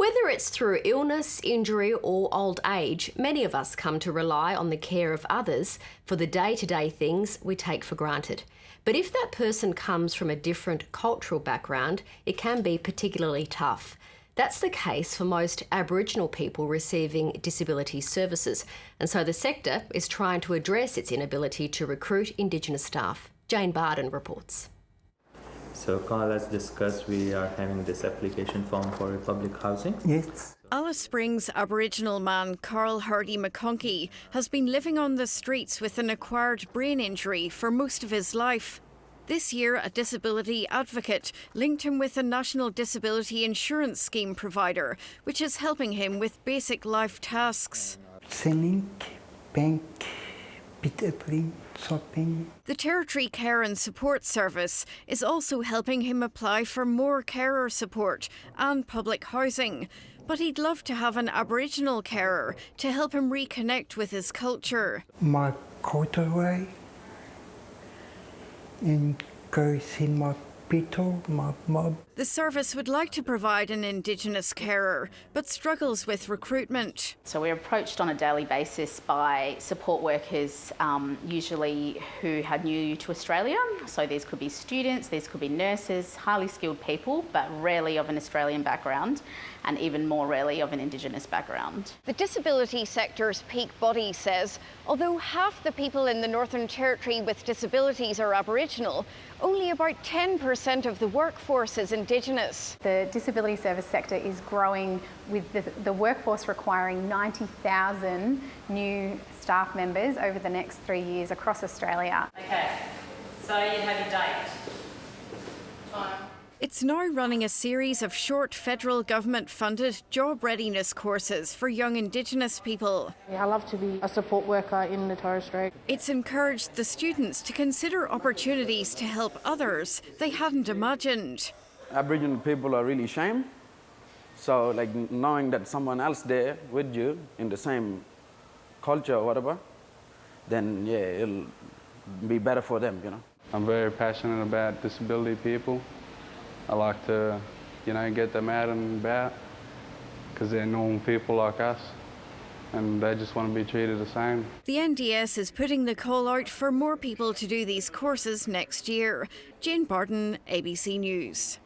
Whether it's through illness, injury or old age, many of us come to rely on the care of others for the day-to-day things we take for granted. But if that person comes from a different cultural background, it can be particularly tough. That's the case for most Aboriginal people receiving disability services, and so the sector is trying to address its inability to recruit Indigenous staff. Jane Bardon reports. So, Carl, as discussed, we are having this application form for public housing. Yes. Alice Springs Aboriginal man Carl Hardy McConkey has been living on the streets with an acquired brain injury for most of his life. This year, a disability advocate linked him with a National Disability Insurance Scheme provider, which is helping him with basic life tasks. Sending, bank, bit shopping. The Territory Care and Support Service is also helping him apply for more carer support and public housing. But he'd love to have an Aboriginal carer to help him reconnect with his culture. My culture way and go see my people, my mob. The service would like to provide an Indigenous carer, but struggles with recruitment. So we're approached on a daily basis by support workers, usually who are new to Australia. So these could be students, these could be nurses, highly skilled people, but rarely of an Australian background, and even more rarely of an Indigenous background. The disability sector's peak body says, although half the people in the Northern Territory with disabilities are Aboriginal, only about 10% of the workforce is Indigenous. The disability service sector is growing, with the workforce requiring 90,000 new staff members over the next 3 years across Australia. Okay, so you have your date. Time. It's now running a series of short federal government-funded job readiness courses for young Indigenous people. I love to be a support worker in the Torres Strait. It's encouraged the students to consider opportunities to help others they hadn't imagined. Aboriginal people are really ashamed. So knowing that someone else there with you in the same culture or whatever, then yeah, it'll be better for them, you know. I'm very passionate about disability people. I like to, get them out and about because they're normal people like us and they just want to be treated the same. The NDS is putting the call out for more people to do these courses next year. Jane Bardon, ABC News.